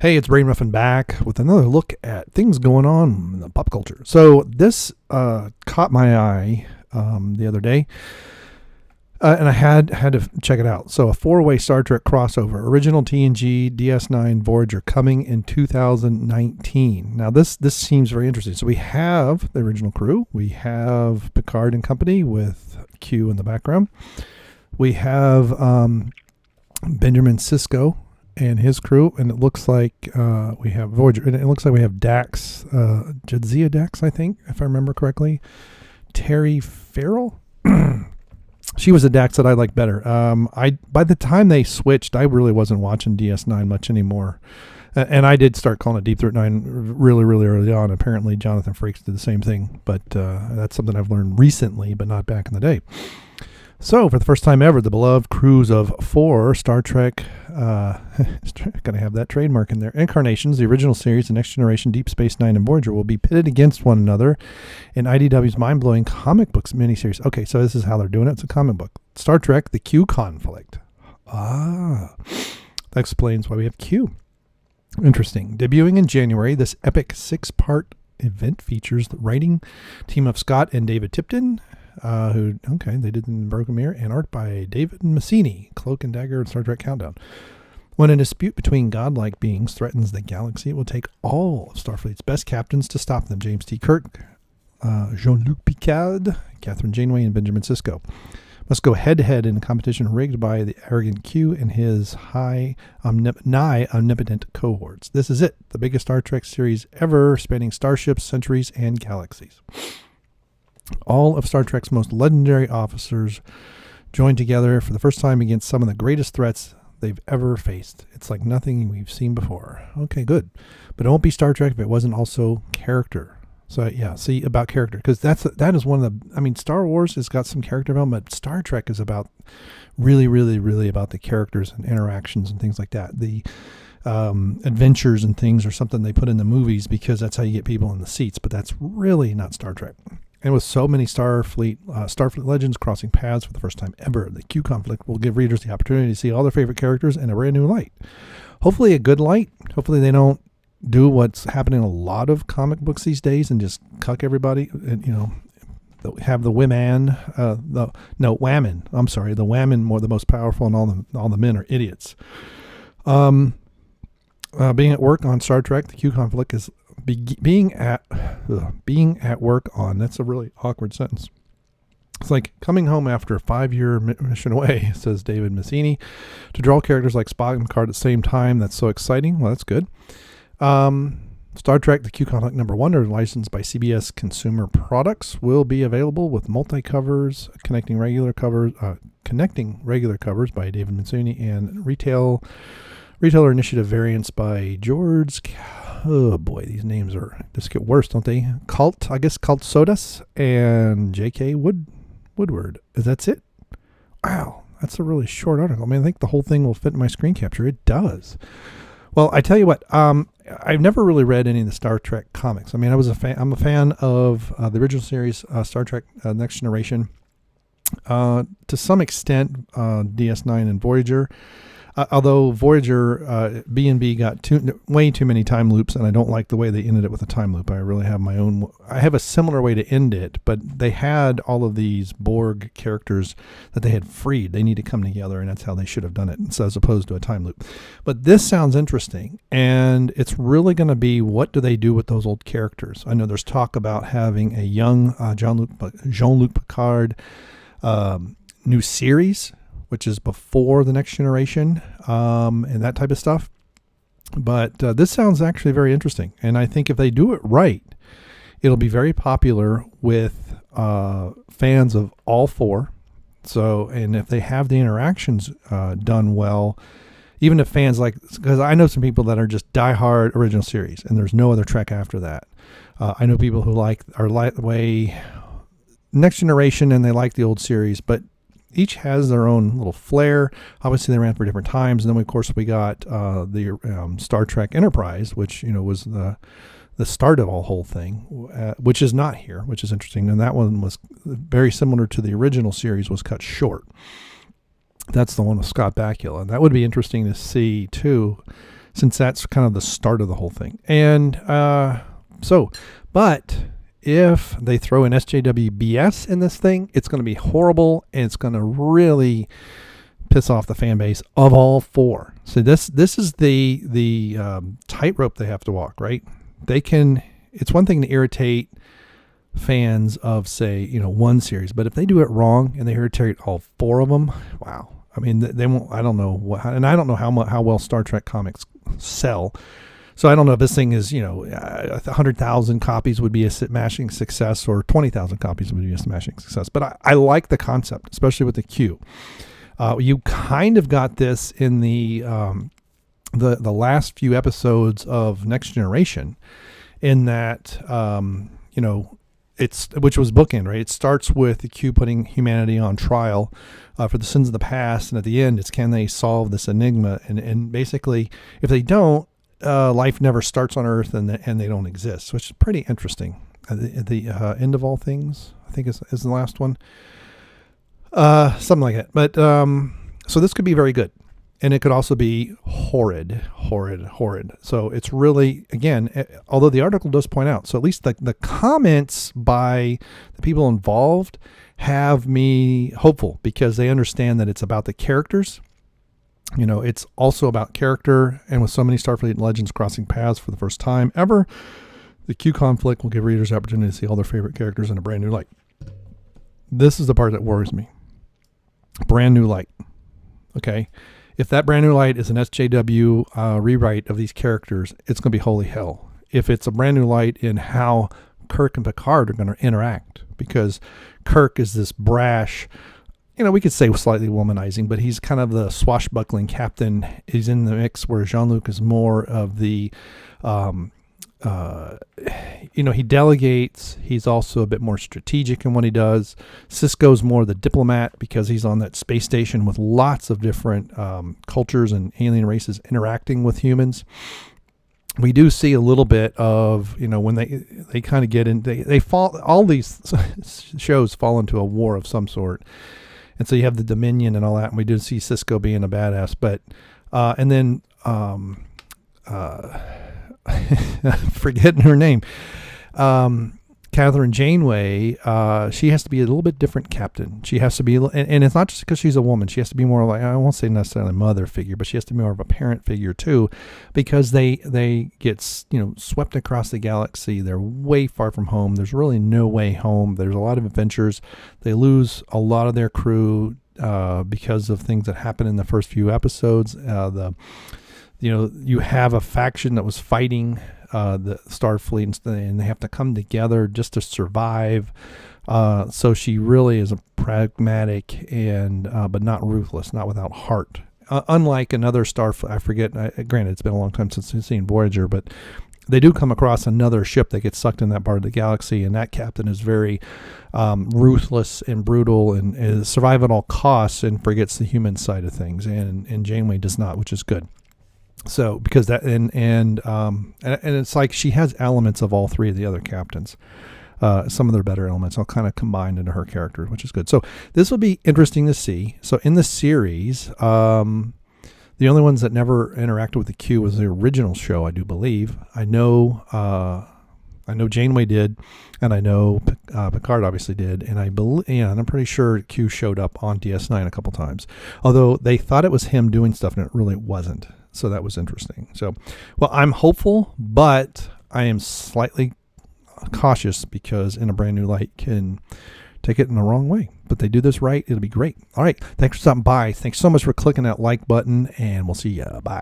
Hey, it's Brain Muffin back with another look at things going on in the pop culture. So this caught my eye the other day, and I had to check it out. So a 4-way Star Trek crossover, original TNG, DS9, Voyager, coming in 2019. Now this seems very interesting. So we have the original crew. We have Picard and company with Q in the background. We have Benjamin Sisko and his crew, and it looks like we have Voyager, and it looks like we have Dax, Jadzia Dax, I think, if I remember correctly. Terry Farrell. She was a Dax that I like better. By the time they switched, I really wasn't watching DS9 much anymore, and I did start calling it Deep Threat 9 really, really early on. Apparently, Jonathan Frakes did the same thing, but that's something I've learned recently, but not back in the day. So, for the first time ever, the beloved crews of 4 Star Trek, going to have that trademark in there, incarnations, the original series, the Next Generation, Deep Space Nine, and Voyager will be pitted against one another in IDW's mind-blowing comic books miniseries. Okay, so this is how they're doing it. It's a comic book. Star Trek, the Q Conflict. That explains why we have Q. Interesting. Debuting in January, this epic 6-part event features the writing team of Scott and David Tipton, they did in Broken Mirror, and art by David Massini, Cloak and Dagger, and Star Trek Countdown. When a dispute between godlike beings threatens the galaxy, it will take all of Starfleet's best captains to stop them. James T. Kirk, Jean-Luc Picard, Catherine Janeway, and Benjamin Sisko must go head-to-head in a competition rigged by the arrogant Q and his nigh omnipotent cohorts. This is it, the biggest Star Trek series ever, spanning starships, centuries, and galaxies. All of Star Trek's most legendary officers joined together for the first time against some of the greatest threats they've ever faced. It's like nothing we've seen before. Okay, good. But it won't be Star Trek if it wasn't also character. So yeah, see, about character, because that is one of the, I mean, Star Wars has got some character development, but Star Trek is about really, really, really about the characters and interactions and things like that. The adventures and things are something they put in the movies because that's how you get people in the seats, but that's really not Star Trek. And with so many Starfleet legends crossing paths for the first time ever, the Q Conflict will give readers the opportunity to see all their favorite characters in a brand new light. Hopefully a good light. Hopefully they don't do what's happening in a lot of comic books these days and just cuck everybody. And, have the women, whammon. I'm sorry, the whammon more the most powerful, and all the men are idiots. Being at work on Star Trek, the Q Conflict is being at work on. That's a really awkward sentence. It's like coming home after a 5-year mission away, says David Massini, to draw characters like Spock and Picard at the same time. That's so exciting. Well, that's good. Star Trek, the Q Conflict #1, licensed by CBS Consumer Products, will be available with multi-covers, connecting regular covers by David Massini, and retailer initiative variants by George. Oh boy, these names just get worse, don't they? Cult Sodas and J.K. Woodward. That's it? Wow, that's a really short article. I mean, I think the whole thing will fit in my screen capture. It does. Well, I tell you what, I've never really read any of the Star Trek comics. I mean, I'm a fan of the original series, Star Trek Next Generation. To some extent, DS9 and Voyager. Although Voyager B&B got way too many time loops, and I don't like the way they ended it with a time loop. I really have I have a similar way to end it, but they had all of these Borg characters that they had freed. They need to come together, and that's how they should have done it, so as opposed to a time loop. But this sounds interesting, and it's really going to be, what do they do with those old characters? I know there's talk about having a young Jean-Luc Picard new series, which is before the Next Generation, and that type of stuff. But this sounds actually very interesting. And I think if they do it right, it'll be very popular with fans of all 4. So, and if they have the interactions done well, even if fans because I know some people that are just diehard original series, and there's no other Trek after that. I know people who are the way Next Generation, and they like the old series, but each has their own little flair. Obviously, they ran for different times. And then, of course, we got the Star Trek Enterprise, which, was the start of the whole thing, which is not here, which is interesting. And that one was very similar to the original series, was cut short. That's the one with Scott Bakula. And that would be interesting to see, too, since that's kind of the start of the whole thing. And but if they throw an SJW BS in this thing, it's going to be horrible, and it's going to really piss off the fan base of all four. So this is the tightrope they have to walk, right? It's one thing to irritate fans of, say, one series, but if they do it wrong and they irritate all four of them, wow. I mean, they won't. I don't know and I don't know how well Star Trek comics sell. So I don't know if this thing is, 100,000 copies would be a smashing success, or 20,000 copies would be a smashing success. But I like the concept, especially with the Q. You kind of got this in the last few episodes of Next Generation, in that which was bookend, right? It starts with the Q putting humanity on trial for the sins of the past, and at the end, it's can they solve this enigma? And basically, if they don't, life never starts on Earth, and they don't exist, which is pretty interesting. The end of all things, I think, is the last one. Something like that. But so this could be very good, and it could also be horrid. So it's really, again, although the article does point out, so at least the comments by the people involved have me hopeful, because they understand that it's about the characters. It's also about character, and with so many Starfleet legends crossing paths for the first time ever, the Q conflict will give readers the opportunity to see all their favorite characters in a brand new light. This is the part that worries me. Brand new light. Okay. If that brand new light is an SJW rewrite of these characters, it's going to be holy hell. If it's a brand new light in how Kirk and Picard are going to interact, because Kirk is this brash, we could say slightly womanizing, but he's kind of the swashbuckling captain. He's in the mix, where Jean-Luc is more of the, he delegates. He's also a bit more strategic in what he does. Sisko's more the diplomat, because he's on that space station with lots of different cultures and alien races interacting with humans. We do see a little bit of, when they kind of get in, they fall, all these shows fall into a war of some sort. And so you have the Dominion and all that, and we do see Sisko being a badass, but, and then, forgetting her name, Catherine Janeway, she has to be a little bit different captain. She has to be, and it's not just because she's a woman. She has to be more like, I won't say necessarily a mother figure, but she has to be more of a parent figure too, because they get, swept across the galaxy. They're way far from home. There's really no way home. There's a lot of adventures. They lose a lot of their crew because of things that happen in the first few episodes. You have a faction that was fighting the Starfleet, and they have to come together just to survive. So she really is a pragmatic and but not ruthless, not without heart. Unlike another Starfleet, I forget. Granted, it's been a long time since I've seen Voyager, but they do come across another ship that gets sucked in that part of the galaxy, and that captain is very ruthless and brutal and survive at all costs, and forgets the human side of things. And Janeway does not, which is good. So because that and it's like she has elements of all three of the other captains. Some of their better elements all kind of combined into her character, which is good. So this will be interesting to see. So in the series, the only ones that never interacted with the Q was the original show, I do believe. I know Janeway did, and I know Picard obviously did, and and I'm pretty sure Q showed up on DS9 a couple times. Although they thought it was him doing stuff, and it really wasn't. So that was interesting. So, well, I'm hopeful, but I am slightly cautious, because in a brand new light can take it in the wrong way. But they do this right, it'll be great. All right. Thanks for stopping by. Thanks so much for clicking that like button, and we'll see you. Bye.